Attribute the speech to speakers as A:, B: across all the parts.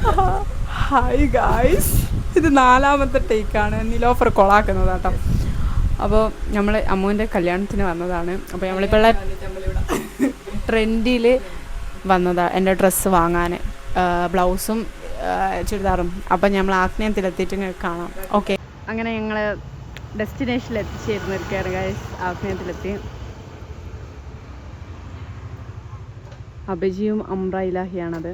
A: Hi guys, ഇത് 4ാമത്തെ ടേക്കാണ്. നിലോഫർ കൊളാക്കുന്നത് കേട്ടോ. അപ്പോൾ നമ്മൾ അമ്മുവിൻ്റെ കല്യാണത്തിന് വന്നതാണ്. അപ്പോൾ നമ്മളിപ്പോൾ ട്രെൻഡിൽ വന്നതാണ് എൻ്റെ ഡ്രസ്സ് വാങ്ങാൻ, ബ്ലൗസും ചുരിദാറും. അപ്പം നമ്മൾ ആഗ്നേയത്തിലെത്തിയിട്ട് കാണാം. ഓക്കെ, അങ്ങനെ ഞങ്ങൾ ഡെസ്റ്റിനേഷനിൽ എത്തിച്ചേർന്നിരിക്കുകയാണ് ഗായ്സ്. ആഗ്നേയത്തിലെത്തി. അഭിജിയും അമ്ര ഇലാഹിയാണത്.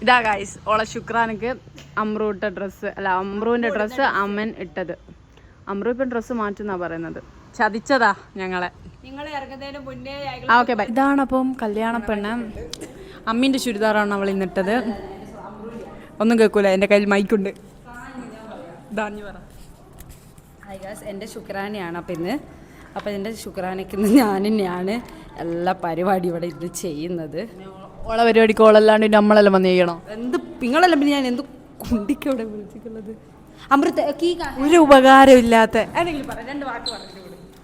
A: ഇതാ ഗായ്സ്, ഓളെ ശുക്രാനക്ക് അമ്രു ഇട്ട ഡ്രസ്സ്, അല്ല അമ്രുവിൻ്റെ ഡ്രസ്സ് അമ്മൻ ഇട്ടത്. അമ്രു ഇപ്പം ഡ്രസ്സ് മാറ്റുന്നാ പറയുന്നത്. ചതിച്ചതാ ഞങ്ങളെ. Okay bye. ഇതാണപ്പം കല്യാണ പെണ്ണ്. അമ്മീൻ്റെ ചുരിദാറാണ് അവൾ ഇന്നിട്ടത്. ഒന്നും കേൾക്കൂല, എൻ്റെ കയ്യിൽ മൈക്കുണ്ട്.
B: ഹായ് ഗായ്സ്, എൻ്റെ ശുക്രാനയാണ് അപ്പം ഇന്ന്. അപ്പം എൻ്റെ ശുക്രാനയ്ക്ക് ഞാൻ തന്നെയാണ് എല്ലാ പരിപാടിയും ഇവിടെ ഇത് ചെയ്യുന്നത്.
A: ഓളെ പരിപാടിക്ക് ഓളല്ലാണ്ട് നമ്മളെല്ലാം വന്ന് ചെയ്യണം.
B: എന്ത് നിങ്ങളെല്ലാം പിന്നെ ഞാൻ എന്ത് കുണ്ടിക്കവിടെ വിളിച്ചിട്ടുള്ളത്? അമൃത
A: ഒരു ഉപകാരമില്ലാത്ത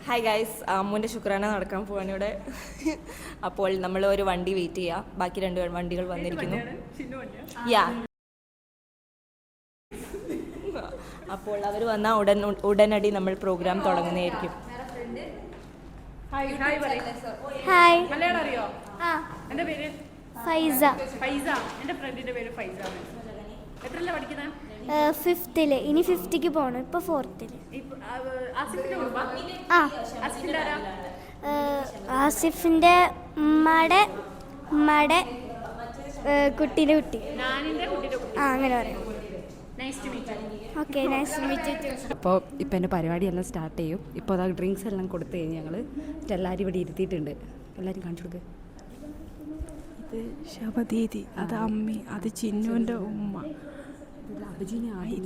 C: ഹായ് ഗൈസ്, അമ്മുവിൻ്റെ ശുക്രാന നടക്കാൻ പോവാണ് ഇവിടെ. അപ്പോൾ നമ്മൾ ഒരു വണ്ടി വെയിറ്റ് ചെയ്യാം. ബാക്കി 2 വണ്ടികൾ വന്നിരിക്കുന്നു. യാ, അപ്പോൾ അവർ വന്നാൽ ഉടനടി നമ്മൾ പ്രോഗ്രാം തുടങ്ങുന്നതായിരിക്കും.
D: ഹായ്,
A: അറിയോ? എൻ്റെ പേര്
D: ഫൈസ.
A: ഫൈസ, എൻ്റെ ഫ്രണ്ടിൻ്റെ പേര് ഫൈസ. എത്രയല്ലേ പഠിക്കുന്നത്?
D: 5th. ഇനി 5th പോകണം. ഇപ്പോൾ 4th. ആസിഫിൻ്റെ ഉമ്മയുടെ കുട്ടീൻ്റെ കുട്ടി. അങ്ങനെ പറയാം. Okay, nice to meet you.
B: അപ്പോൾ ഇപ്പോൾ എൻ്റെ പരിപാടിയെല്ലാം സ്റ്റാർട്ട് ചെയ്യും. ഇപ്പോൾ അതാ ഡ്രിങ്ക്സ് എല്ലാം കൊടുത്തു കഴിഞ്ഞ് ഞങ്ങൾ എല്ലാവരും ഇവിടെ ഇരുത്തിയിട്ടുണ്ട്. എല്ലാവരും കാണിച്ചു കൊടുക്കുക.
A: ഇത് ശബദീതി, അത് അമ്മി, അത് ചിന്നുവിൻ്റെ ഉമ്മ.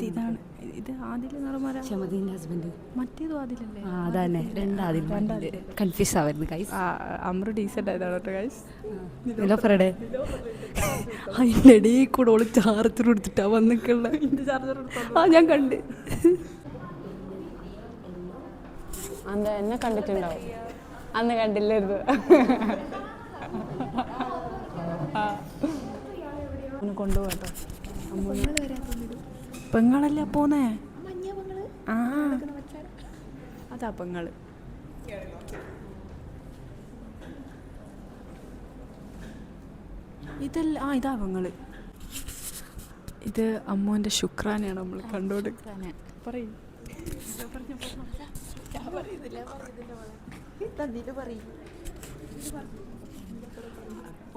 A: ഇതാണ് ഇത് ആദിൽ നിറമര
B: ഷമദീൻ്റെ ഹസ്ബൻഡ്.
A: മറ്റേതും ആദിലല്ലേ?
B: അതന്നെ, രണ്ടാദിൽ കൺഫ്യൂസ് ആവായിരുന്നു ഗൈസ്.
A: അമ്രു ഡീസൻ്റ് ആയതാണ് കേട്ടോ ഗൈസ്.
B: നിലോഫറുടെ അതിൻ്റെ ഇടയിൽ കൂടെ ഓള് ചാർജർ കൊടുത്തിട്ടാ വന്നിട്ടുള്ള. ഞാൻ കണ്ട്.
A: അന്ന് എന്നെ കണ്ടിട്ടുണ്ടാവും, അന്ന് കണ്ടില്ലായിരുന്നു. കൊണ്ടുപോകട്ടോ. പെങ്ങളല്ലേ പോന്നേ? ആ, അതാ പെങ്ങള്. ഇതല്ല, ഇതാ പെങ്ങള്. ഇത് അമ്മുവിൻ്റെ ശുക്രാനയാണ് നമ്മൾ കണ്ടോട്. പറയും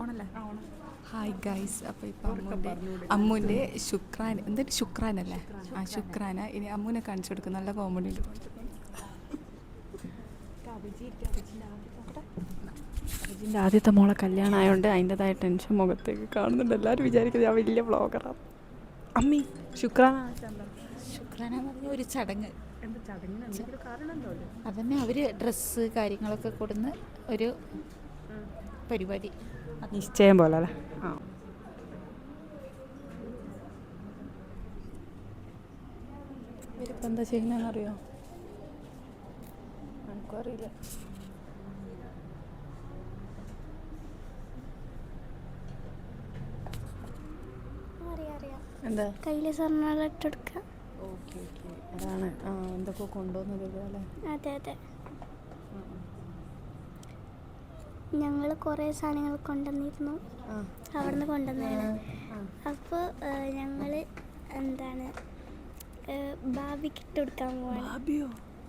A: ഓണല്ലേ? ഹായ് ഗൈസ്, അപ്പോൾ ഇപ്പം അമ്മുവിൻ്റെ ശുക്രാൻ, എന്തൊരു ശുക്രാനല്ലേ? ആ ശുക്രാന. ഇനി അമ്മുവിനെ കാണിച്ചു കൊടുക്കും. നല്ല കോമഡി ഉണ്ട്. അഭിജിൻ്റെ ആദ്യത്തെ മോളെ കല്യാണം ആയതുകൊണ്ട് അതിൻ്റെതായ ടെൻഷൻ മുഖത്തേക്ക് കാണുന്നുണ്ട്. എല്ലാവരും വിചാരിക്കുന്നത് ഞാൻ വലിയ വ്ളോഗറാണ്. അമ്മി ശുക്രാന
E: ശുക്രാന പറഞ്ഞ ഒരു ചടങ്ങ്.
A: എന്താ ചടങ്ങിന് എന്തെങ്കിലും കാരണം ഉണ്ടോ?
E: അതന്നെ, അവർ ഡ്രസ്സ് കാര്യങ്ങളൊക്കെ കൊടുന്ന് ഒരു പരിപാടി.
A: നിശ്ചയം പോലെ അല്ലേ? ആ, ഇവരിപ്പോൾ എന്താ ചെയ്യുന്നതെന്നറിയോ? എനിക്കും അറിയില്ല. എന്താ
D: കയ്യിലെ സ്വർണ്ണം ഇട്ടെടുക്കുക.
A: ഓക്കെ ഓക്കെ, അതാണ്. എന്തൊക്കെ കൊണ്ടുവന്നത് അല്ലേ?
D: അതെ അതെ, ഞങ്ങൾ കുറേ സാധനങ്ങൾ കൊണ്ടുവന്നിരുന്നു. അവിടുന്ന് കൊണ്ടുവന്നതാണ്. അപ്പോൾ ഞങ്ങൾ എന്താണ് ബാബിക്ക് ഇട്ട് കൊടുക്കാൻ പോവാണ്.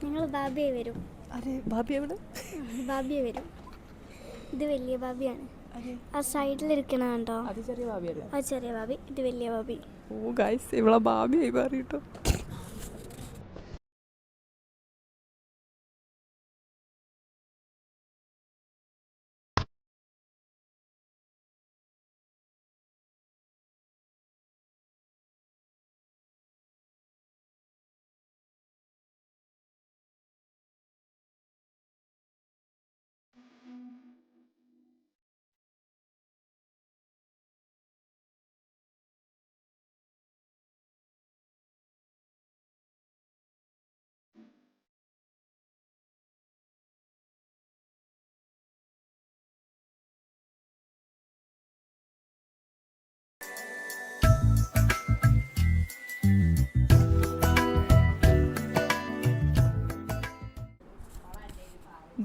D: ഞങ്ങൾ ബാബിയെ വരും. ബാബിയെ വരും. ഇത് വലിയ ബാബിയാണ്. ആ സൈഡിലിരിക്കണ കണ്ടോ?
A: അത് ചെറിയ ബാബിയല്ലേ?
D: അത് ചെറിയ ബാബി, ഇത് വലിയ ബാബി.
A: ഓ ഗൈസ്, ഇവളെ ബാബിയായി മാറിയിട്ടോ.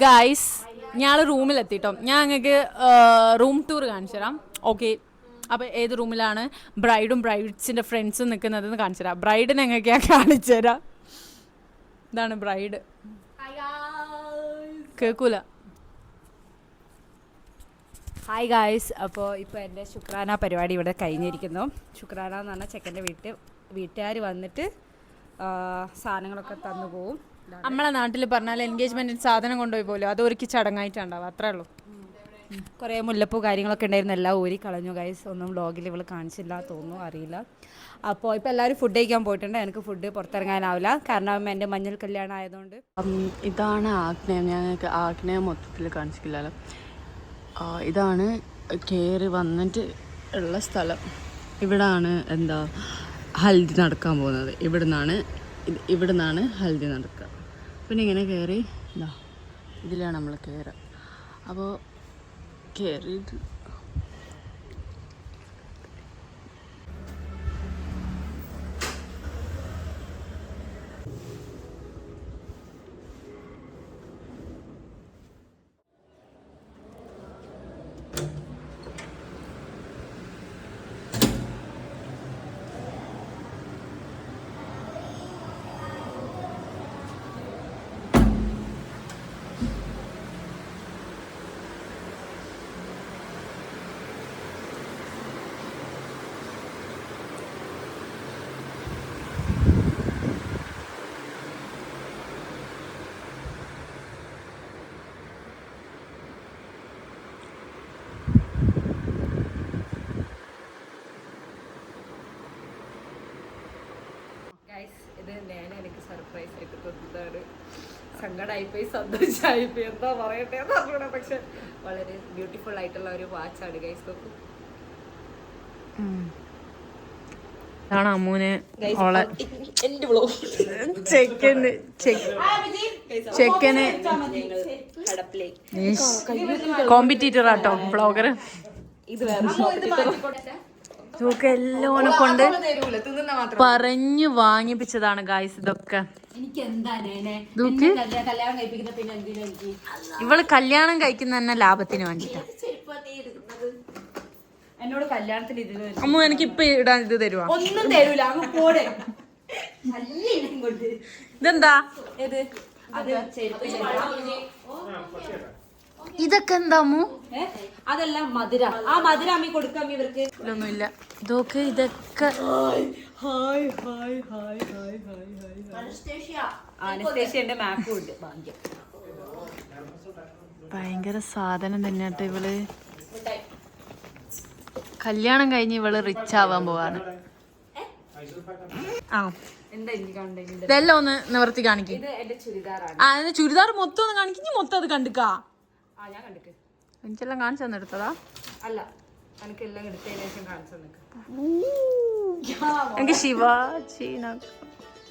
A: ഗായ്സ് ഞങ്ങൾ റൂമിലെത്തിട്ടോ. ഞാൻ നിങ്ങൾക്ക് റൂം ടൂർ കാണിച്ചു തരാം. ഓക്കെ, അപ്പോൾ ഏത് റൂമിലാണ് ബ്രൈഡും ബ്രൈഡ്സിൻ്റെ ഫ്രണ്ട്സും നിൽക്കുന്നതെന്ന് കാണിച്ചു തരാം. ബ്രൈഡിനെ ഞങ്ങൾക്ക് ഞാൻ കാണിച്ചു തരാം. ഇതാണ് ബ്രൈഡ്. കേൾക്കൂല.
B: Hi guys. അപ്പോൾ ഇപ്പോൾ എൻ്റെ ശുക്രാന പരിപാടി ഇവിടെ കഴിഞ്ഞിരിക്കുന്നു. ശുക്രാന എന്ന് പറഞ്ഞാൽ ചെക്കൻ്റെ വീട്ടുകാർ വന്നിട്ട് സാധനങ്ങളൊക്കെ തന്നു പോവും.
A: നമ്മളെ നാട്ടിൽ പറഞ്ഞാൽ എൻഗേജ്മെൻറ്റിന് സാധനം കൊണ്ടുപോയി പോലും അത് ഒരുക്കി ചടങ്ങായിട്ടുണ്ടാവും, അത്രേ ഉള്ളൂ.
B: കുറേ മുല്ലപ്പൂ കാര്യങ്ങളൊക്കെ ഉണ്ടായിരുന്നു, എല്ലാം ഊരി കളഞ്ഞു ഗൈസ്. ഒന്നും വ്ളോഗിൽ ഇവൾ കാണിച്ചില്ല തോന്നുന്നു, അറിയില്ല. അപ്പോൾ ഇപ്പോൾ എല്ലാവരും ഫുഡ് കഴിക്കാൻ പോയിട്ടുണ്ട്. എനിക്ക് ഫുഡ് പുറത്തിറങ്ങാനാവില്ല, കാരണം എൻ്റെ മഞ്ഞൾ കല്യാണം ആയതുകൊണ്ട്.
A: ഇതാണ് ആഗ്നേയം. ഞങ്ങൾക്ക് ആഗ്നേയം മൊത്തത്തിൽ കാണിച്ചില്ലല്ലോ. ഇതാണ് കയറി വന്നിട്ട് ഉള്ള സ്ഥലം. ഇവിടാണ് എന്താ ഹൽദി നടക്കാൻ പോകുന്നത്. ഇവിടുന്നാണ് ഹൽദി നടക്കുക. പിന്നെ ഇങ്ങനെ കയറി ഇതാ ഇതിലാണ് നമ്മൾ കയറുക. അപ്പോൾ കയറിയിട്ട്
B: ഇത് ഞാൻ എനിക്ക് സർപ്രൈസ് ആയിട്ട് തന്നതാണ്. സങ്കടമായിപ്പോയി, സന്തോഷമായിപ്പോയി, എന്താ പറയട്ടെ എന്ന് പറഞ്ഞൂടെ. പക്ഷെ വളരെ ബ്യൂട്ടിഫുൾ ആയിട്ടുള്ള ഒരു വാച്ചാണ് ഗൈസ്. നോക്കൂ,
A: ഇതാണ് അമ്മൂനെ ഓളെ ചെക്കന് കോമ്പറ്റീറ്റർ ആട്ടോ, ബ്ലോഗർ. ഇതൊക്കെ എല്ലാം കൊണ്ട് പറഞ്ഞു വാങ്ങിപ്പിച്ചതാണ് ഗായ്സ്. ഇതൊക്കെ ഇവള് കല്യാണം കഴിക്കുന്ന തന്നെ ലാഭത്തിന് വേണ്ടിട്ടാ.
B: എന്നോട് കല്യാണത്തിന് ഇതിന്
A: അമ്മ എനിക്ക് ഇപ്പൊ ഇടാൻ ഇത് തരുവാ?
B: ഒന്നും തരൂല, അങ്ങ് പോടെ.
A: ഇതെന്താ?
B: അത്
A: ഇതൊക്കെ എന്താ അമ്മു?
B: അതെല്ലാം മധുര. ആ മധുര അമ്മി കൊടുക്കാം ഇവർക്ക്.
A: ഇതൊന്നുമില്ല. ഇതൊക്കെ ഇതൊക്കെ
B: അനസ്തേഷ്യന്റെ മാപ്പും ഉണ്ട്. ഭാഗ്യം.
A: ഭയങ്കര സാധനം തന്നെയാട്ടോ ഇവള്. കല്യാണം കഴിഞ്ഞ് ഇവള് റിച്ച് ആവാൻ പോവാണ്. ആ,
B: എന്താ എനിക്ക് കണ്ടെങ്കിൽ
A: ഇതെല്ലാം ഒന്ന് നിവർത്തി കാണിക്കും.
B: ഇത് എന്റെ ചുരിദാറാണ്.
A: ആ, എന്റെ ചുരിദാർ മൊത്തം ഒന്ന് കാണിക്കും. മൊത്തം അത് കണ്ടിക്കാ?
B: ഞാൻ കണ്ടിട്ട്
A: എനിക്കെല്ലാം കാണിച്ചു തന്നെടുത്തതാ.
B: അല്ല, എനിക്കെല്ലാം എടുത്തതിന് ശേഷം കാണിച്ചു തന്നിട്ട്.
A: എനിക്ക് ശിവാജി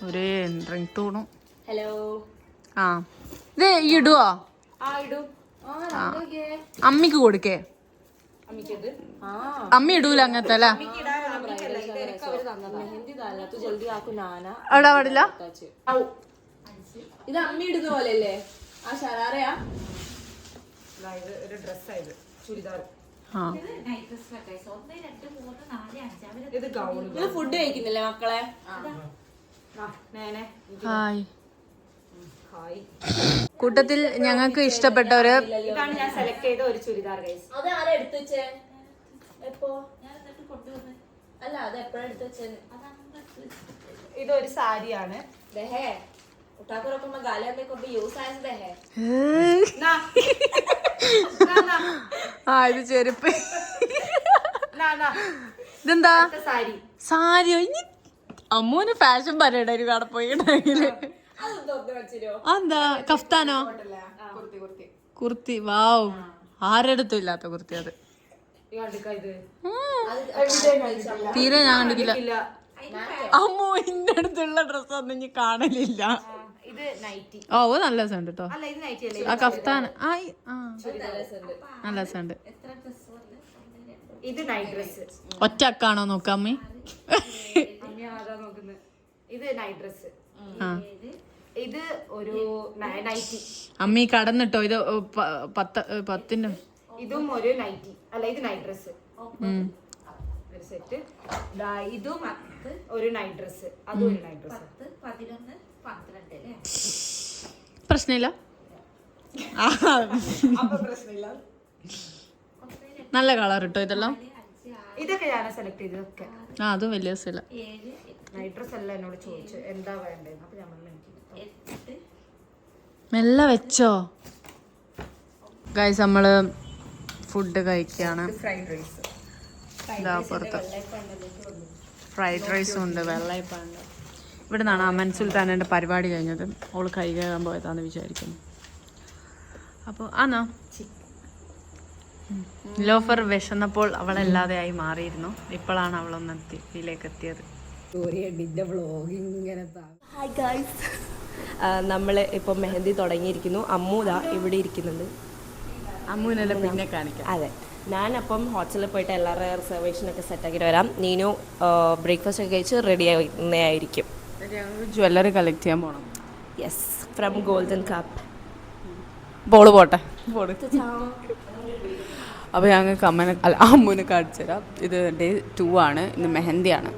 A: ഒരു ഡ്രിങ്ക് തോന്നും.
B: ഹലോ.
A: ആ, ഇത് ഇടുവോ?
B: ആ ഇടൂ.
A: അമ്മിക്ക് കൊടുക്കേ?
B: അമ്മിക്കത്
A: അമ്മി ഇടൂല അങ്ങനത്തെ അല്ലേ? അവിടെ പാടില്ല.
B: ഇത് അമ്മി ഇടുന്ന പോലെയല്ലേ? ആ ശരാറയാ. ഇത് ഒരു ഡ്രസ്സായത്, ചുരിദാർ. ഇത് ഗൗൺ. ഇത് ഫുഡ് കഴിക്കുന്നില്ലേ മക്കളെ?
A: ഹായ്. കൂട്ടത്തിൽ ഞങ്ങൾക്ക് ഇഷ്ടപ്പെട്ടവര്
B: ഇതാണ് ഞാൻ സെലക്ട് ചെയ്ത ഒരു ചുരിദാർ ഗൈസ്. അത് ആരാ എടുത്തു വെച്ചേ? എപ്പോ? അല്ല, അത് എപ്പോഴാ എടുത്തു വെച്ചേ? ഇതൊരു സാരിയാണ്.
A: ഇത് ചെരുപ്പ്. ഇതെന്താ സാരിയോ? ഇനി അമ്മൂന് ഫാഷൻ പറയണ്ടായിരുന്നു അവിടെ പോയിണ്ടെങ്കില്. എന്താ കഫ്താനോ? കുർത്തി. വാവ്, ആരെടുത്തും ഇല്ലാത്ത കുർത്തി അത്. തീരെ ഞാൻ കണ്ടിട്ടില്ല. അമ്മോ, ഇന്റെ അടുത്തുള്ള ഡ്രസ് ഒന്നും ഇനി കാണലില്ല. ഓ, നല്ല രസമുണ്ട് കേട്ടോ ആ കഫ്താൻ. നല്ല രസമുണ്ട്. ഒറ്റ അക്കാണോ നോക്കാമ്മി?
B: ഇത് നൈറ്റ് ഡ്രസ്.
C: ഇത് ഒരു നൈറ്റി.
A: അമ്മി കടന്നിട്ടോ ഇത് 10
C: ഇതും ഒരു നൈറ്റി, അല്ല ഇത് നൈറ്റ് ഡ്രസ് ഒരു സെറ്റ്. ഇതും ഒരു നൈറ്റ് ഡ്രസ്, അതും ഒരു നൈറ്റ് ഡ്രസ്.
E: 11, 12 അല്ലേ?
A: പ്രശ്നമില്ല,
C: അപ്പൊ പ്രശ്നമില്ല.
A: നല്ല കളർ കിട്ടോ ഇതെല്ലാം.
C: ഇതൊക്കെ ഞാൻ സെലക്ട് ചെയ്തതൊക്കെ.
A: അതും വലിയ രസമില്ല.
C: നൈറ്റ് ഡ്രസ് അല്ല എന്നോട് ചോദിച്ചു എന്താ വേണ്ടത്, അപ്പൊ ഞാൻ
A: മെല്ലെ വെച്ചോ. ഗൈസ് നമ്മള് ഫുഡ് കഴിക്കുകയാണ്.
C: Fried rice.
A: ഇതാ പുറത്ത് ഫ്രൈഡ് റൈസും ഉണ്ട്, വെള്ളയപ്പമുണ്ട്. ഇവിടെ നിന്നാണ് അമൻ സുൽത്താനൻ്റെ പരിപാടി കഴിഞ്ഞത്. അവൾ കൈ കഴുകാൻ പോയതാന്ന് വിചാരിക്കുന്നു. അപ്പോൾ ആണോ ലോഫർ വിശന്നപ്പോൾ അവളല്ലാതെ ആയി മാറിയിരുന്നു. ഇപ്പോഴാണ് അവളൊന്ന് ഇതിലേക്ക് എത്തിയത്.
C: ഹായ് ഗൈസ്, നമ്മൾ ഇപ്പോൾ മെഹന്തി തുടങ്ങിയിരിക്കുന്നു. അമ്മു ദാ ഇവിടെ ഇരിക്കുന്നുണ്ട്.
A: അമ്മുവിനെല്ലാം പിന്നെ കാണിക്കാം.
C: അതെ, ഞാനപ്പം ഹോട്ടലിൽ പോയിട്ട് എല്ലാവരുടെ റിസർവേഷനൊക്കെ സെറ്റാക്കിയിട്ട് വരാം. നീനു ബ്രേക്ക്ഫാസ്റ്റ് ഒക്കെ കഴിച്ച് റെഡി ആവുന്നതായിരിക്കും.
A: ജ്വല്ലറി കളക്ട് ചെയ്യാൻ പോകണം.
C: Yes, from golden cup.
A: Ball പോട്ടെ. അപ്പോൾ ഞങ്ങൾക്ക് അമ്മുവിനെ കാണിച്ചു തരാം. ഇത് ഡേ 2 ആണ്. ഇന്ന് മെഹന്തിയാണ്.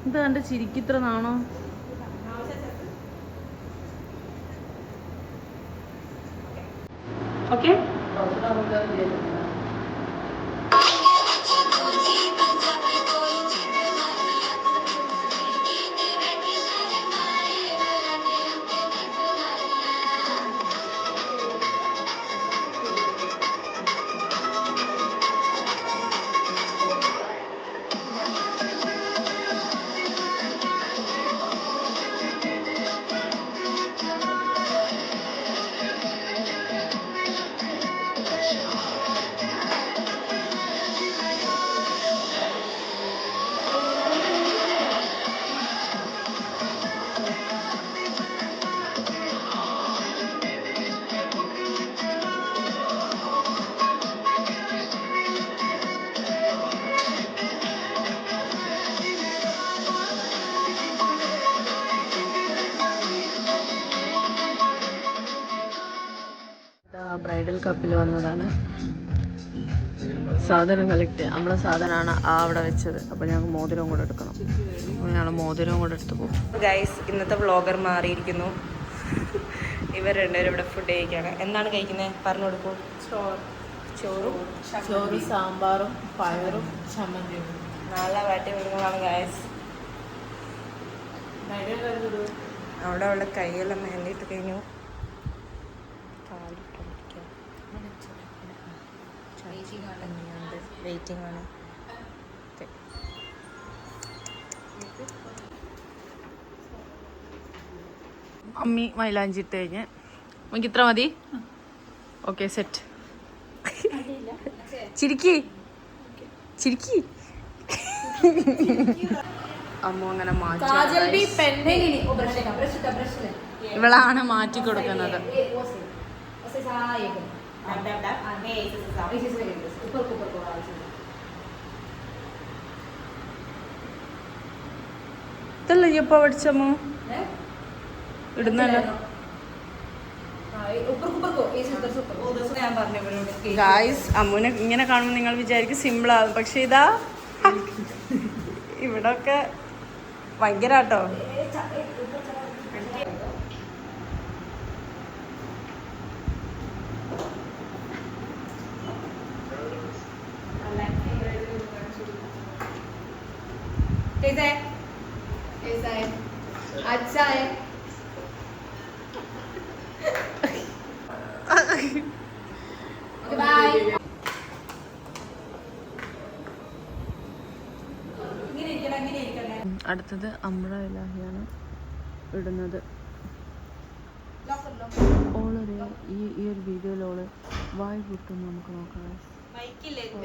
A: ഇത് കണ്ട് ചിരിക്കിത്ര നാണോ? ഓക്കെ, ബ്രൈഡൽ കപ്പിൽ വന്നതാണ്. സാധനം കളക്ട് ചെയ്യാം. നമ്മളെ സാധനമാണ് അവിടെ വെച്ചത്. അപ്പോൾ ഞങ്ങൾക്ക് മോതിരവും കൂടെ എടുക്കണം. അപ്പോൾ ഞങ്ങൾ മോതിരവും കൂടെ എടുത്ത് പോകും.
C: ഗൈസ്, ഇന്നത്തെ വ്ളോഗർ മാറിയിരിക്കുന്നു. ഇവർ രണ്ടുപേരും ഇവിടെ ഫുഡ് കഴിക്കുകയാണ്. എന്താണ് കഴിക്കുന്നത് പറഞ്ഞു കൊടുക്കൂ.
A: ചോറും സാമ്പാറും പയറും ചമ്മന്തിയും.
C: നല്ല വാട്ടി വിടുന്നതാണ് ഗൈസ്. അവിടെ അവളുടെ കൈയെല്ലാം മെഹന്തിയിട്ട് കഴിഞ്ഞു. വെയിറ്റിംഗ് ആണ്.
A: അമ്മി മൈലാഞ്ചി ഇട്ട് കഴിഞ്ഞ് നമുക്ക് ഇത്ര മതി. Okay, set. ചിരിക്കി ചിരിക്കി. അമ്മ അങ്ങനെ മാറ്റി. ഇവളാണ് മാറ്റി കൊടുക്കുന്നത്. ഇതല്ലേ ഈ ഇപ്പൊ പഠിച്ചമ്മോ ഇടുന്നല്ലോ. ഗായ്സ്, അമ്മുനെ ഇങ്ങനെ കാണുമ്പോൾ നിങ്ങൾ വിചാരിക്കും സിമ്പിളാകും. പക്ഷെ ഇതാ ഇവിടൊക്കെ ഭയങ്കരാട്ടോ.
B: अच्छा है. Bye.
A: അടുത്തത് അമ്ര ഇലാഹിയാണ് ഇടുന്നത്. ഓളൊരു ഈ ഒരു വീഡിയോയിലോള് വായി പൊട്ടും നമുക്ക് നോക്കാം.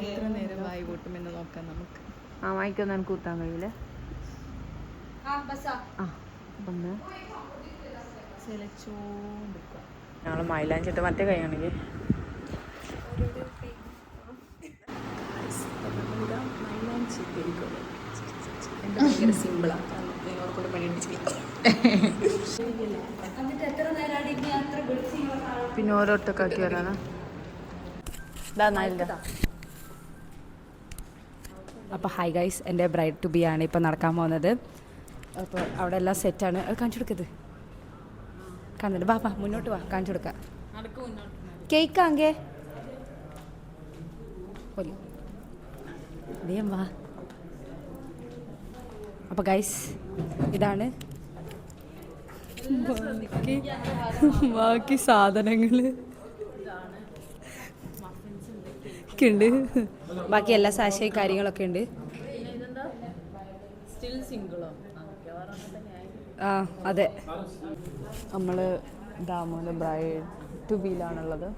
A: എത്ര നേരം വായി പൊട്ടുമെന്ന് നോക്കാം നമുക്ക്. ആ വായിക്കൊന്നും എനിക്ക് കൂത്താൻ കഴിയില്ലേ? ഒന്ന് ഞങ്ങൾ മൈലാഞ്ചിട്ട് മറ്റേ കൈയാണെങ്കിൽ സിമ്പിളാണ്. പിന്നെ ഓരോട്ടൊക്കെ വരാനാ.
B: അപ്പോൾ ഹായ് ഗൈസ്, എൻ്റെ ബ്രൈഡ് ടു ബി ആണ് ഇപ്പോൾ നടക്കാൻ പോകുന്നത്. അപ്പോൾ അവിടെ എല്ലാം സെറ്റാണ്. അത് കാണിച്ചു കൊടുക്കത് കാണുന്നുണ്ട്. വാ മുന്നോട്ട് വാ, കാണിച്ചു കൊടുക്കാം. കേക്കാങ്കേ വേം വാ. അപ്പോൾ ഗൈസ് ഇതാണ് ബാക്കി സാധനങ്ങൾ ഉണ്ട്. ബാക്കി എല്ലാ സാശയും കാര്യങ്ങളൊക്കെ ഉണ്ട്. ആ അതെ,
A: നമ്മൾ ദാമോൻ്റെ ബ്രൈഡ് ടു ബിയിലാണുള്ളത്.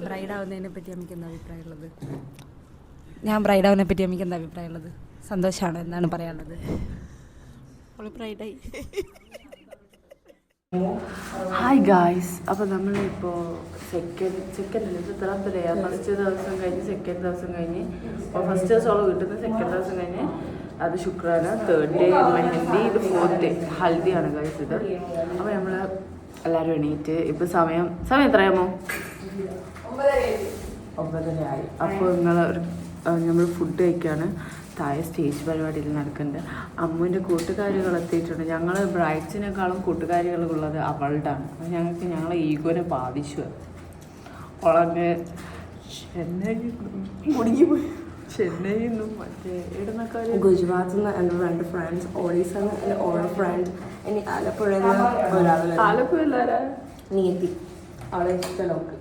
B: ബ്രൈഡാവുന്നതിനെ പറ്റി നമുക്ക് എന്താ അഭിപ്രായമുള്ളത്? ഞാൻ ബ്രൈഡാവുന്നതിനെ പറ്റി നമുക്ക് എന്താ അഭിപ്രായമുള്ളത്? സന്തോഷമാണ്, എന്താണ് പറയാനുള്ളത്? ബ്രൈഡായി.
A: ഹായ് ഗായ്സ്, അപ്പോൾ നമ്മളിപ്പോൾ സെക്കൻഡ് ഫസ്റ്റ് ദിവസം കഴിഞ്ഞ് സെക്കൻഡ് ദിവസം കഴിഞ്ഞ് ഫസ്റ്റ് ദിവസം കിട്ടുന്ന സെക്കൻഡ് ദിവസം കഴിഞ്ഞ് അത് ശുക്രാന, തേർഡ് ഡേ മെഹന്തി, ഇത് ഫോർത്ത് ഡേ ഹൽദിയാണ് ഗായ്സ് ഇത്. അപ്പോൾ നമ്മൾ എല്ലാവരും എണീറ്റ് ഇപ്പോൾ സമയം എത്രയാമോ? 9:30 ആയി. അപ്പോൾ നമ്മൾ ഫുഡ് കഴിക്കുകയാണ്. താഴെ സ്റ്റേജ് പരിപാടിയിൽ നടക്കുന്നുണ്ട്. അമ്മുവിൻ്റെ കൂട്ടുകാരികൾ എത്തിയിട്ടുണ്ട്. ഞങ്ങൾ ബ്രൈഡ്സിനേക്കാളും കൂട്ടുകാരികളുള്ളത് അവളുടെ ആണ്. അത് ഞങ്ങളെ ഈഗോനെ ബാധിച്ചു. അവളങ്ങ് ചെന്നൈയിൽ നിന്നും മറ്റേ ഇടുന്നൊക്കെ
F: ഗുജറാത്തിൽ നിന്ന് എൻ്റെ 2 ഫ്രണ്ട്സ്, ഒഡീസന്ന് എൻ്റെ ഓരോ ഫ്രണ്ട്, ഇനി ആലപ്പുഴയിൽ നിന്ന് ഒരാൾ.
A: ആലപ്പുഴ എല്ലാവരാ?
F: നീതി, അവളെ ഇഷ്ടമൊക്കെ.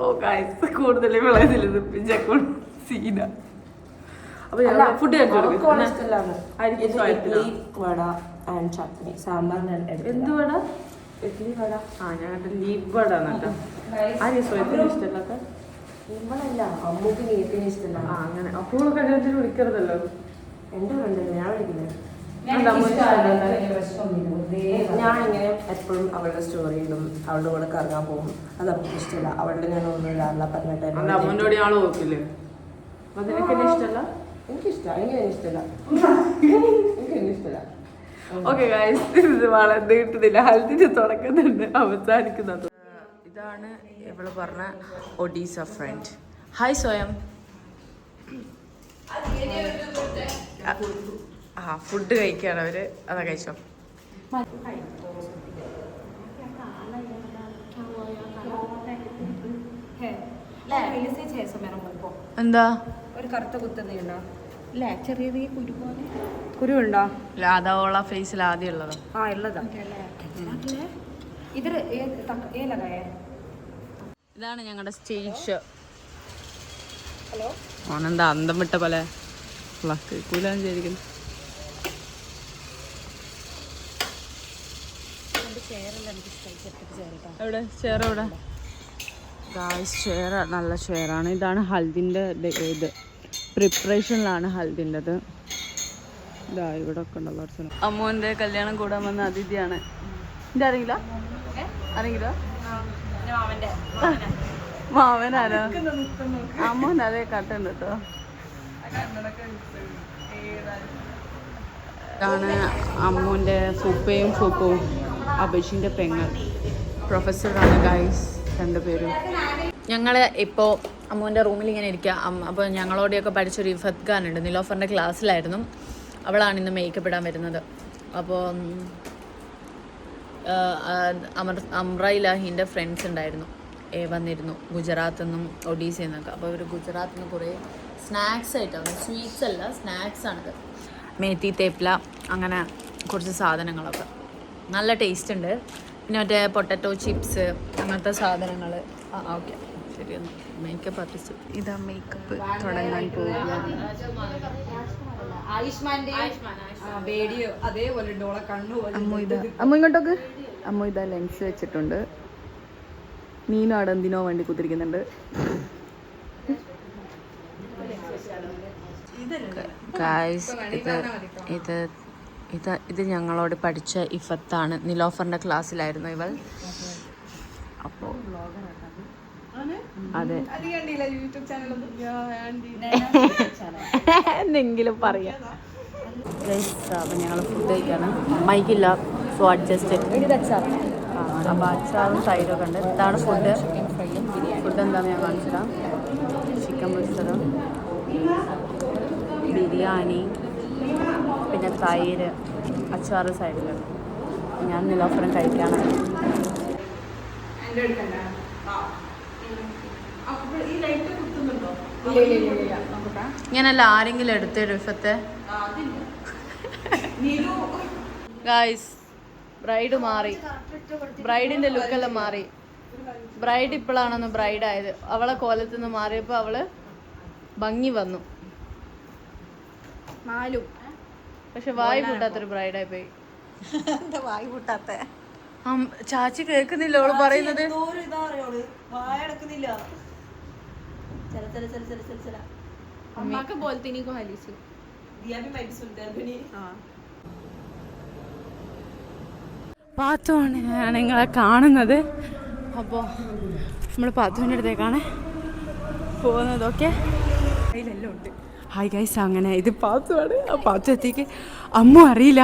A: ഓ ഗായ്സ്, കൂടുതൽ വിളയതിൽ സീന. അപ്പോൾ ഞങ്ങൾ ഫുഡ്
F: ഇഷ്ടമല്ലാണ്. ഇഡ്ലി വട ആൻഡ് ചട്നി, സാമ്പാറിന്
A: എന്ത് വട?
F: ഇഡ്ലി വട.
A: ഞങ്ങളുടെ ലീവ് വട കേട്ടോ. ആരെയും സ്വയത്തിന് ഇഷ്ടമല്ലാത്ത?
F: ഇവളല്ല, അമ്മൂക്ക് നീത്തിന് ഇഷ്ടമല്ല.
A: അങ്ങനെ. അപ്പോൾ കല്യാണത്തിന് വിളിക്കരുതല്ലോ.
F: എൻ്റെ ഫ്രണ്ടല്ലേ, ഞാൻ വിളിക്കുന്നത്. ഞാൻ ഇങ്ങനെ എപ്പോഴും അവളുടെ സ്റ്റോറി ഇടും, അവളുടെ കൂടെ കറങ്ങാൻ പോകും. അത് നമുക്ക് ഇഷ്ടമല്ല. അവളുടെ ഞാൻ ഒന്നും ഇടാറില്ല. പറഞ്ഞിട്ട്
A: അമ്മൂടെ ആള് നോക്കില്ലേ? അപ്പൊ നിനക്ക് എന്നെ ഇഷ്ടമല്ല?
F: എനിക്കിഷ്ടമാണ്. എനിക്കിഷ്ടമല്ല. എനിക്കിഷ്ടമല്ല.
A: ഓക്കെ ഗായ്സ്, ഇത് വളരെ നീട്ടുന്നില്ല. ഹൽദിന് തുടങ്ങുന്നുണ്ട്, അവസാനിക്കുന്നത്. ഇതാണ് ഇവള് പറഞ്ഞ ഒഡീസ ഫ്രണ്ട്. ഹായ് സ്വയം. ഫുഡ് കഴിക്കുകയാണ് അവര്. അതാ കഴിച്ചോ. എന്താ
C: ഒരു കറുത്ത കുത്തുന്നുണ്ടോ? ഇല്ല, ചെറിയ കുരുണ്ടോ?
A: ഇല്ല, അതോള ഫേസിൽ ആദ്യം ഉള്ളത്.
C: ആ ഉള്ളതാ. ഇത്
A: ഇതാണ് ഞങ്ങളുടെ സ്റ്റേജ്. ഓനെന്താ അന്തം വിട്ട പോലെ കേൾക്കൂലെന്ന് വിചാരിക്കുന്നു. എവിടെ ചെയർ? എവിടെ ഗായ്സ്? ചെയർ നല്ല ചെയറാണ്. ഇതാണ് ഹൽദിൻ്റെ ഇത് പ്രിപ്പറേഷനിലാണ് ഹൽദിൻ്റെത്. ഇതാ ഇവിടെ ഒക്കെ ഉണ്ടല്ലോ. അമ്മുവിൻ്റെ കല്യാണം കൂടാൻ വന്ന അതിഥിയാണ്. ഇത് അറിയില്ല? മാവനാരോ? അമ്മൂന് അതേ കട്ടുണ്ട് കേട്ടോ. ഇതാണ് അമ്മുവിൻ്റെ ഫുപ്പയും ഫുപ്പും അഭിഷിൻ്റെ പെങ്ങൾ. പ്രൊഫസറാണ് ഗൈസ് രണ്ടുപേരും. ഞങ്ങൾ ഇപ്പോൾ അമ്മുവിൻ്റെ റൂമിൽ ഇങ്ങനെ ഇരിക്കുക. അപ്പോൾ ഞങ്ങളോടെയൊക്കെ പഠിച്ചൊരു ഇഫത്ത് ഖാനുണ്ട്, നിലോഫറിൻ്റെ ക്ലാസ്സിലായിരുന്നു. അവളാണ് ഇന്ന് മേക്കപ്പ് ഇടാൻ വരുന്നത്. അപ്പോൾ അമ്ര ഇലാഹിൻ്റെ ഫ്രണ്ട്സ് ഉണ്ടായിരുന്നു, വന്നിരുന്നു ഗുജറാത്തിൽ നിന്നും ഒഡീസയിൽ നിന്നൊക്കെ. അപ്പോൾ ഇവർ ഗുജറാത്തിൽ നിന്ന് കുറേ സ്നാക്സ് ആയിട്ടാണ്, സ്വീറ്റ്സ് അല്ല സ്നാക്സ് ആണിത്. മേത്തി തേപ്ല അങ്ങനെ കുറച്ച് സാധനങ്ങളൊക്കെ നല്ല ടേസ്റ്റ് ഉണ്ട്. പിന്നെ മറ്റേ പൊട്ടറ്റോ ചിപ്സ് അങ്ങനത്തെ സാധനങ്ങൾ. ഓക്കെ ശരിയെന്ന്. മേക്കപ്പ് ആർട്ടിസ്റ്റ് ഇതാ മേക്കപ്പ് തുടങ്ങാൻ പോവുകയാണ്.
C: ആയുഷ്മാന്റെ വേടിയോ അതേപോലെ ഓളെ കണ്ണു
A: അമ്മ ഇങ്ങോട്ടൊക്കെ. അമ്മ ഇതാ ലെൻസ് വെച്ചിട്ടുണ്ട്. മീനും അവിടെ എന്തിനോ വേണ്ടി കുത്തിരിക്കുന്നുണ്ട്. ഗായ്സ് ഇത് ഞങ്ങളോട് പഠിച്ച ഇഫത്താണ്. നിലോഫറിന്റെ ക്ലാസ്സിലായിരുന്നു ഇവൾ. അപ്പോൾ അതെ എന്തെങ്കിലും പറയാം. അപ്പം ഞങ്ങൾ ഫുഡ് കഴിക്കാണ്. മൈക്കില്ല, സോ അഡ്ജസ്റ്റ്. അപ്പോൾ അച്ചാറും സൈഡൊക്കെ ഉണ്ട്. ഇതാണ് ഫുഡ്. ഫുഡ് എന്താണെന്ന് ഞാൻ കാണിച്ചിടാം. ചിക്കൻ പൊരിച്ചത്, ബിരിയാണി, പിന്നെ തൈര്, അച്ചാറ് സൈഡിലുണ്ട്. ഞാൻ നിലോഫറും കഴിക്കാനാണ്. ഇങ്ങനല്ല ആരെങ്കിലും എടുത്തരും ഇഫത്തെ. ഗായ്സ് ബ്രൈഡ് മാറി. ബ്രൈഡിന്റെ ലുക്കെല്ലാം മാറി. ബ്രൈഡ് ഇപ്പോഴാണെന്ന് ബ്രൈഡായത്. അവളെ കോലത്തിൽ നിന്ന് മാറിയപ്പോൾ അവള് ഭംഗി വന്നു. പക്ഷെ വായി കൂട്ടാത്തൊരു ബ്രൈഡായി പോയി.
E: വായി കൂട്ടാത്ത
A: ചാച്ചി കേൾക്കുന്നില്ല അവള് പറയുന്നത്. പാത്തുവാണ് നിങ്ങളെ കാണുന്നത്. അപ്പോൾ നമ്മൾ പാത്തുവിൻ്റെ അടുത്തേക്കാണ് പോകുന്നത്. ഓക്കെ ഹായ് ഗൈസ്, അങ്ങനെ ഇത് പാത്തുവാണ്. ആ പാത്തു എത്തിക്ക് അമ്മ അറിയില്ല.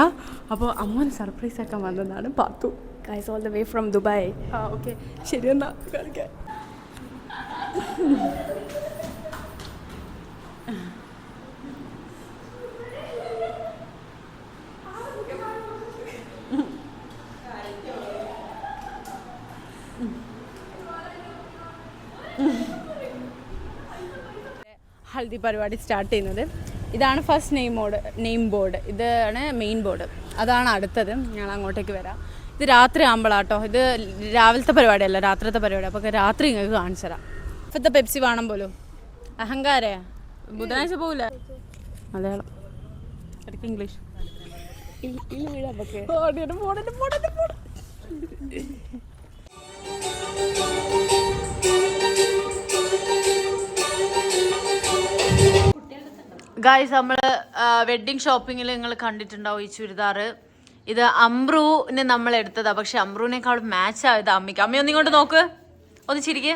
A: അപ്പോൾ അമ്മ സർപ്രൈസ് ആക്കാൻ വന്നതാണ് Pathu. Guys all the way from Dubai. Okay ശരി എന്നാ കളിക്കാൻ. ഹൽദി പരിപാടി സ്റ്റാർട്ട് ചെയ്യുന്നത്. ഇതാണ് ഫസ്റ്റ് നെയിം ബോർഡ്. ഇതാണ് മെയിൻ ബോർഡ്. അതാണ് അടുത്തത്. ഞങ്ങൾ അങ്ങോട്ടേക്ക് വരാം. ഇത് രാത്രി ആകുമ്പോഴാട്ടോ. ഇത് രാവിലത്തെ പരിപാടിയല്ല, രാത്രിത്തെ പരിപാടി. അപ്പോൾ രാത്രി നിങ്ങൾക്ക് കാണിച്ചു തരാം. ഇപ്പോഴത്തെ പെപ്സി വേണം പോലും. അഹങ്കാരേ ബുധനാഴ്ച പോകില്ല. മലയാളം ഇടയ്ക്ക് ഇംഗ്ലീഷ്. ഗായ്സ് നമ്മൾ വെഡ്ഡിങ് ഷോപ്പിങ്ങിൽ നിങ്ങൾ കണ്ടിട്ടുണ്ടാവും ഈ ചുരിദാർ. ഇത് അമ്രുവിന് നമ്മൾ എടുത്തതാണ്. പക്ഷെ അമ്രുവിനേക്കാളും മാച്ച് ആയത് അമ്മയ്ക്ക്. അമ്മ ഒന്നിങ്ങോട്ട് നോക്ക്, ഒന്ന് ചിരിക്കേ.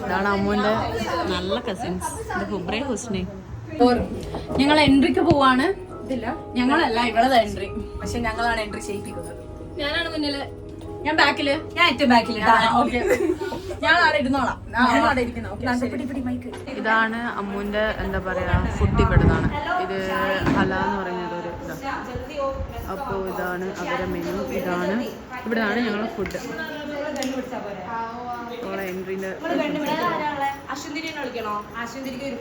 A: ഇതാണ് അമ്മുവിൻ്റെ നല്ല കസിൻസ്. ഇത് ഹുബ്രേ ഹുസ്നെ. ഞങ്ങൾ എൻട്രിക്ക് പോവാണ്. ഞങ്ങളല്ല ഇവളത് എൻട്രി. പക്ഷെ ഞങ്ങളാണ് എൻട്രി ചെയ്യിപ്പിക്കുന്നത്. ഞാനാണ് മുന്നില്, ഞാൻ ബാക്കില്, ഞാൻ ഏറ്റവും ബാക്കില്. ഞാൻ അവിടെ ഇരുന്നോളാം. ഇതാണ് അമ്മുവിന്റെ എന്താ പറയാ ഫുഡ്. ഇവിടുന്നാണ് ഇത് ഹല എന്ന് പറയുന്നത് ഒരു ഇതാണ്. അപ്പോൾ ഇതാണ് അവരുടെ മെനു. ഇതാണ് ഇവിടുന്നാണ് ഞങ്ങളുടെ ഫുഡ്. നമ്മളെ എൻട്രീൻ്റെ
C: അശ്വന്തിരിനെ വിളിക്കണോ? അശ്വന്തിരിക്ക് ഒരു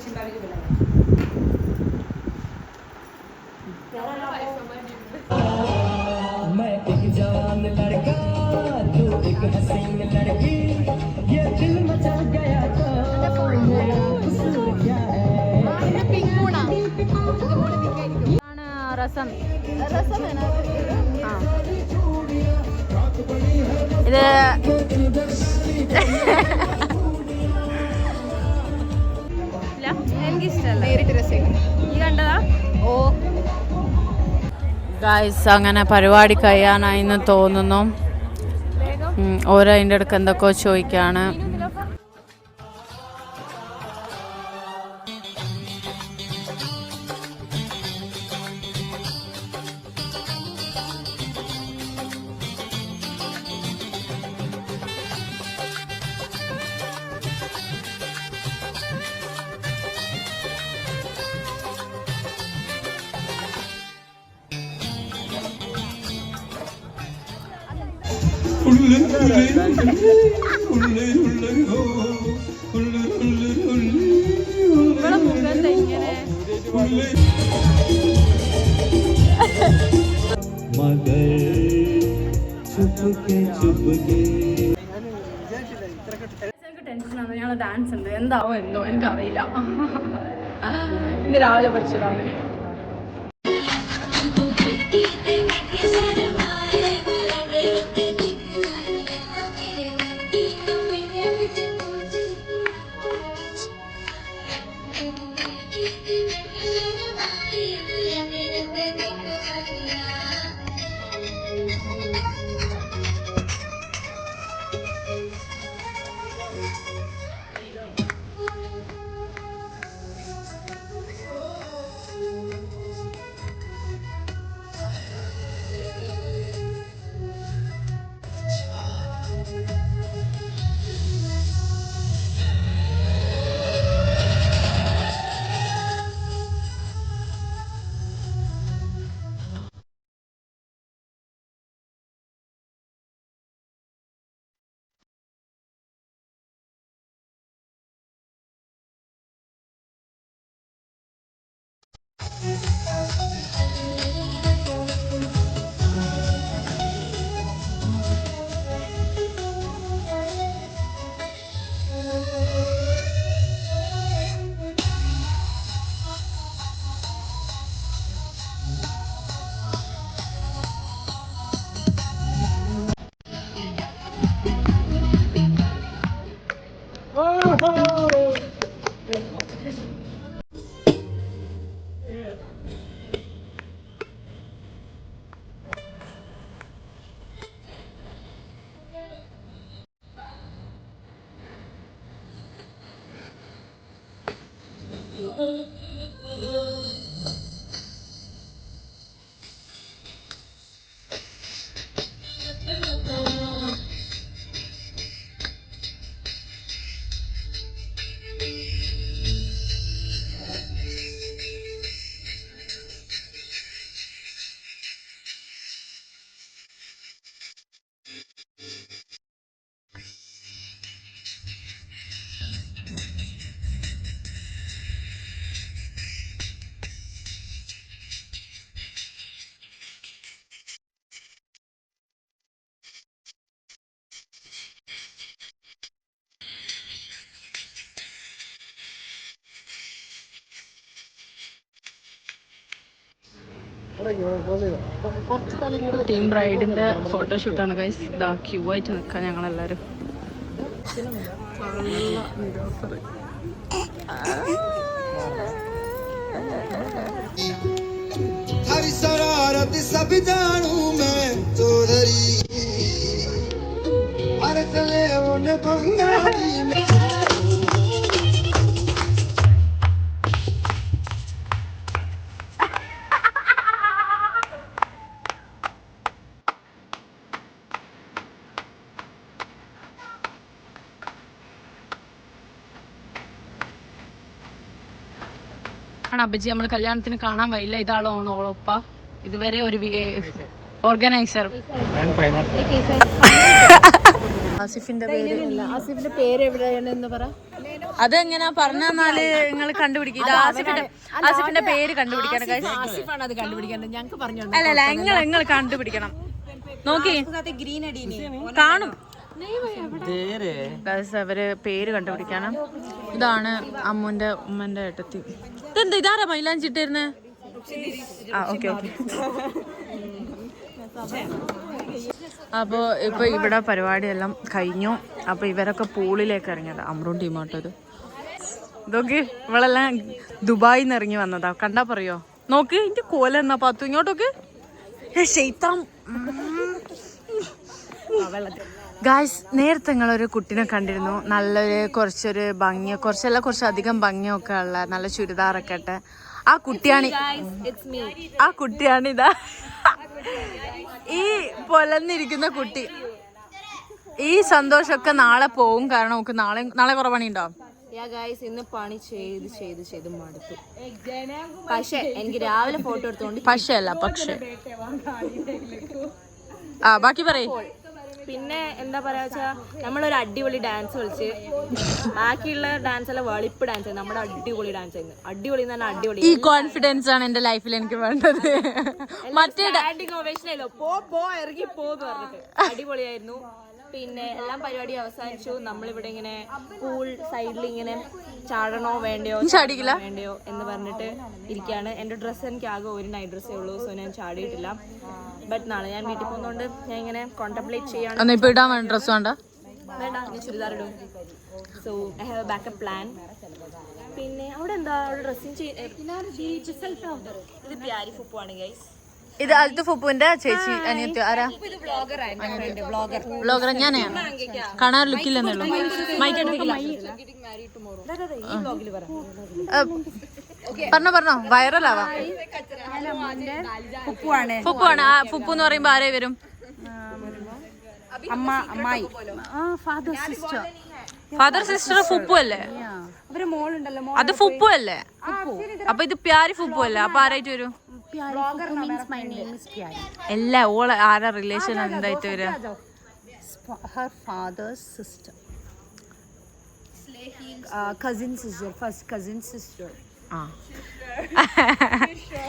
A: രസം. ഇത് എനിക്കിഷ്ടല്ല. ഈ കണ്ടതാ? ഓ ഗായ്സ്, അങ്ങനെ പരിപാടി കഴിയാനായിന്ന് തോന്നുന്നു. ഓരോ അതിൻ്റെ അടുക്ക് എന്തൊക്കെയോ ചോദിക്കാണ്. ഇവിടെ മുഖം ടെൻഷനാണ്. ഞങ്ങൾ ഡാൻസ് ഉണ്ട്, എന്താവോ എന്തോ എനിക്കറിയില്ല. ഇന്ന് രാവിലെ പഠിച്ചതാണ്. ടീം ബ്രൈഡിന്റെ ഫോട്ടോഷൂട്ടാണ് ഗൈസ്. ഇതാ ക്യൂ ആയിട്ട് നിൽക്കാം ഞങ്ങളെല്ലാരും. അബജി നമ്മൾ കല്യാണത്തിന് കാണാൻ വയ്യില്ല. ഇതാളോ ഓളൊപ്പ ഇതുവരെ ഒരു ഓർഗനൈസർ. ആസിഫിന്റെ പേര് എവിടെയാണെന്ന് പറ. അതെങ്ങനാ പറഞ്ഞാല് നിങ്ങൾ കണ്ടുപിടിക്കും. ആസിഫിന്റെ പേര് കണ്ടുപിടിക്കണം. അല്ലല്ല നിങ്ങൾ കണ്ടുപിടിക്കണം. നോക്കി കാണും. അവര് പേര് കണ്ടുപിടിക്കണം. ഇതാണ് അമ്മുന്റെ ഉമ്മന്റെ ഏട്ടത്തി. ഇതെന്താ ഇതാരാ മൈലാഞ്ചിട്ടിരുന്നേ? ആ ഓക്കെ ഓക്കെ. അപ്പോൾ ഇപ്പോൾ ഇവിടെ പരിപാടിയെല്ലാം കഴിഞ്ഞു. അപ്പോൾ ഇവരൊക്കെ പൂളിലേക്ക് ഇറങ്ങിയതാ. അമ്രൂൺ ടീമാട്ടത്. ഇതൊക്കെ ഇവളെല്ലാം ദുബായിൽ നിന്ന് ഇറങ്ങി വന്നതാ. കണ്ടാ പറയോ? നോക്ക് ഇതിന്റെ കോല എന്നാ പാത്തു ഇങ്ങോട്ടൊക്കെ. ഗായ്സ്, നേരത്തെ നിങ്ങളൊരു കുട്ടീനെ കണ്ടിരുന്നു. നല്ലൊരു കുറച്ചൊരു ഭംഗിയോ കുറച്ചധികം ഭംഗിയൊക്കെ ഉള്ള നല്ല ചുരിദാറൊക്കെ ഇട്ട് ആ കുട്ടിയാണിതാ ഈ പൊലന്നിരിക്കുന്ന കുട്ടി. ഈ സന്തോഷമൊക്കെ നാളെ പോവും. കാരണം നമുക്ക് നാളെ കുറെ പണിയുണ്ടാവും.
C: ഇന്ന് പണി ചെയ്ത് മടുത്തു. പക്ഷെ എനിക്ക് രാവിലെ ഫോട്ടോ എടുത്തോണ്ട്
A: പക്ഷേ ബാക്കി പറയേ.
F: പിന്നെ എന്താ പറയാ വെച്ചാൽ നമ്മളൊരു അടിപൊളി ഡാൻസ് കളിച്ച് ബാക്കിയുള്ള ഡാൻസ് എല്ലാം വെളിപ്പ് ഡാൻസ് ആയിരുന്നു. നമ്മുടെ അടിപൊളി ഡാൻസ് ആയിരുന്നു. അടിപൊളി എന്ന് പറഞ്ഞാൽ അടിപൊളി.
A: ഈ കോൺഫിഡൻസ് ആണ് എന്റെ ലൈഫിൽ എനിക്ക് വേണ്ടത്. മറ്റേ
F: സ്റ്റാൻഡിങ് ഓവേഷൻ ആയല്ലോ, പോ ഇറങ്ങി പോന്ന് പറഞ്ഞിട്ട് അടിപൊളിയായിരുന്നു. പിന്നെ എല്ലാം പരിപാടി അവസാനിച്ചു. നമ്മളിവിടെ ഇങ്ങനെ പൂൾ സൈഡിൽ ഇങ്ങനെ ചാടണോ വേണ്ടയോ എന്ന് പറഞ്ഞിട്ട് ഇരിക്കുകയാണ്. എൻ്റെ ഡ്രസ്സ് എനിക്ക് ആകെ ഒരു നൈറ്റ് ഡ്രസ്സേ ഉള്ളൂ, സോ ഞാൻ ചാടിയിട്ടില്ല. ബട്ട് നാളെ ഞാൻ വീട്ടിൽ പോകുന്നതുകൊണ്ട് ഞാൻ ഇങ്ങനെ കോൺടംപ്ലേറ്റ് ചെയ്യാണ്.
A: ഡ്രസ് വേണ്ട,
F: ഞാൻ ചുരിദാർ ഇടും. So I have A backup plan. പിന്നെ അവിടെ എന്താ അവിടെ ഡ്രസ്സിങ് ഇത് പ്യാരി ഫുപ്പു ആണ് ഗൈസ്.
A: ഇത് അൽത്തു ഫുപ്പുവിന്റെ ചേച്ചി അനിയത്തി ആരാ? വ്ളോഗർ ഞാനാ, കാണാൻ ലുക്കില്ലെന്നുള്ളൂ. പറഞ്ഞോ വൈറലാവാം. ഫുപ്പുവാണ്. ആ ഫുപ്പു എന്ന് പറയുമ്പോ ആരേ വരും? ഫാദർ സിസ്റ്റർ ഫുപ്പു അല്ലേ? അത് ഫുപ്പു അല്ലേ? അപ്പൊ ഇത് പ്യാരി ഫുപ്പു അല്ലേ? അപ്പൊ ആരായിട്ട് വരും? എല്ലാ ഓളെ ആരാ റിലേഷൻ എന്തായിട്ട് വരിക?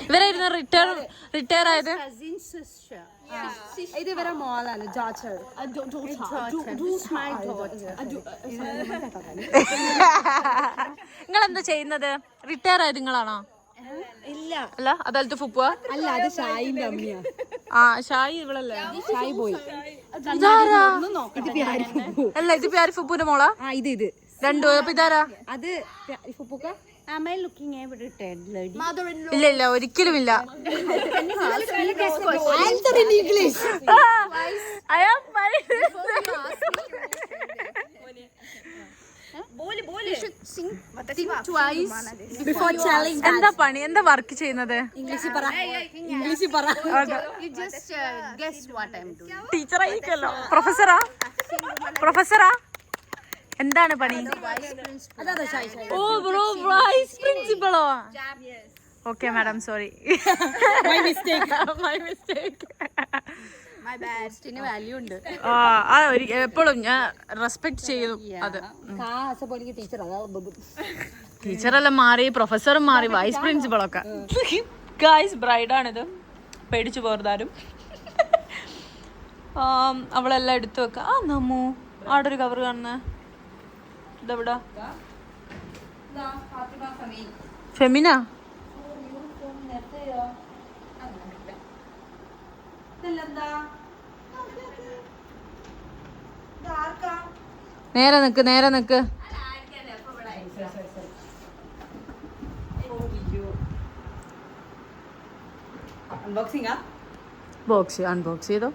A: ഇവരായിരുന്നു റിട്ടയർ ആയത്.
B: ഇത് ഇവരെ മോളാണ് ജോച്ചർ.
A: നിങ്ങൾ എന്താ ചെയ്യുന്നത്? റിട്ടയർ ആയത് നിങ്ങളാണോ?
B: ഇല്ല
A: അല്ല, അതലത്തെ ഫുപ്പുവാ?
B: അല്ല, അത് ഷായിന്റെ അമ്മയാ.
A: ആ ഷായി ഇവളല്ലേ?
B: ഷായി പോയി.
A: അല്ല, ഇത് പ്യാരി ഫുപ്പുവിന്റെ മോളാ?
B: ഇത്
A: രണ്ടു. അപ്പൊ ഇതാരാ?
B: അത് ഫുപ്പുക്ക.
A: ഇല്ല ഒരിക്കലും ഇല്ല. എന്താ പണി? എന്താ വർക്ക് ചെയ്യുന്നത്? ടീച്ചറായിരിക്കല്ലോ. പ്രൊഫസറാ? എന്താണ് പണി? ഓ ബ്രോ, വൈസ് പ്രിൻസിപ്പളോ? Okay madam, sorry. My mistake. എപ്പോഴും ഞാൻ റെസ്പെക്ട് ചെയ്തു. അത് ടീച്ചറെല്ലാം മാറി, പ്രൊഫസറും മാറി, വൈസ് പ്രിൻസിപ്പളൊക്കെ. ഗായ്സ്, ബ്രൈഡാണിത്, പേടിച്ചു പോർതാരും. അവളെല്ലാം എടുത്തു വെക്ക. ആ നമ്മു ആടെ ഒരു കവർ കാണുന്ന ഇതെവിടാ? ഫെമിന. നേരെ നിക്ക്. അൺബോക്സ് ചെയ്തോ.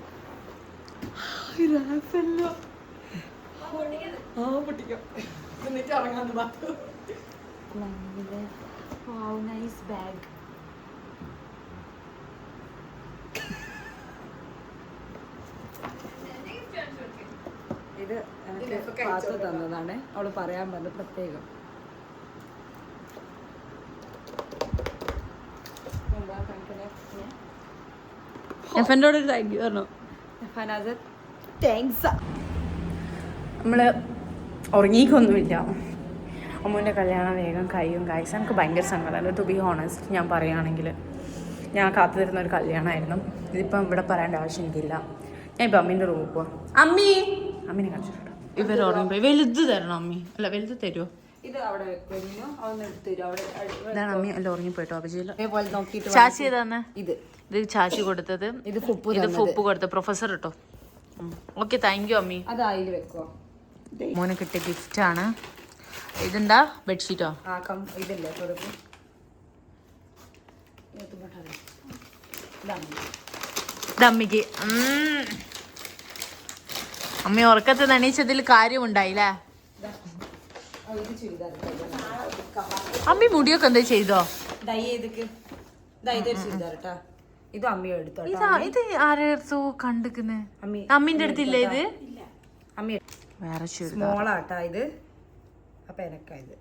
B: ഇത് പാത്തു തന്നതാണ്. അവള് പറയാൻ പറഞ്ഞു പ്രത്യേകം.
A: എഫൻഡോട് ഒരു താങ്ക് യു പറഞ്ഞു. നമ്മള് ഉറങ്ങിക്കൊന്നുമില്ല. അമ്മുവിൻ്റെ കല്യാണം വേഗം കഴിയും ഗൈസ്. എനിക്ക് ഭയങ്കര സങ്കടമാണ്, ടു ബി ഹോണസ്റ്റ്. ഞാൻ പറയുകയാണെങ്കിൽ ഞാൻ കാത്തു തരുന്ന ഒരു കല്യാണമായിരുന്നു. ഇതിപ്പം ഇവിടെ പറയേണ്ട ആവശ്യം എനിക്കില്ല. ഞാൻ ഇപ്പം അമ്മീൻ്റെ റൂമിൽ പോവാം. അമ്മീനെ കാണിച്ചിട്ടോ. ഇവർ ഉറങ്ങിപ്പോയി. വലുത് തരണം അമ്മി. അല്ല, വലുത് തരുമോ? ഇതാണ് അമ്മി എല്ലാം ഉറങ്ങിപ്പോയിട്ടോ. അഭിജിയിൽ ചാച്ചി ഏതാന്ന്? ഇത് ചാച്ചി കൊടുത്തത്. ഇത് ഫുപ്പ് കൊടുത്ത പ്രൊഫസർ കേട്ടോ. ഓക്കെ, താങ്ക് യു അമ്മി. മോനെ കിട്ടിയ ഗിഫ്റ്റ് ആണ്. ഇതെന്താ? ബെഡ്ഷീറ്റോ? അമ്മിക്ക്. അമ്മ ഉറക്കത്ത് നനയിച്ചതിൽ കാര്യമുണ്ടായില്ലേ? അമ്മി മുടിയൊക്കെ എന്താ ചെയ്തോ?
B: ഇത് അമ്മ എടുത്തോ.
A: ഇത് ആരെടുത്തോ കണ്ടിക്കുന്നെ? അമ്മീന്റെ അടുത്തില്ലേ ഇത്? വേറെ
B: സ്മോളാട്ടാ ഇത്. അപ്പൊ എനക്കായത്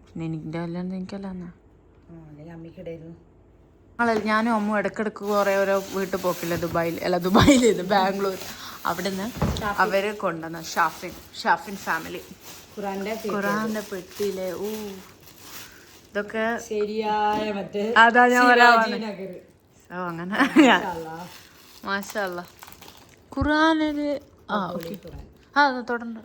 A: പിന്നെ എനിക്കിന്റെ കല്യാണം എനിക്കല്ല.
B: അമ്മയ്ക്കിടായിരുന്നു.
A: ഞാനും അമ്മ ഇടക്കിടക്ക് കുറേ ഓരോ വീട്ടിൽ പോക്കില്ല ദുബായിൽ ബാംഗ്ലൂർ. അവിടുന്ന് അവര് കൊണ്ടുവന്ന ഷാഫിൻ ഫാമിലി ഖുറാന്റെ പെട്ടിയിലെ ഇതൊക്കെ
B: ശരിയായ മറ്റേ
A: അതാ ഞാൻ പറയാ. അങ്ങനെ മാഷാ അല്ലാ. ഖുറാനില് തുടണ്ട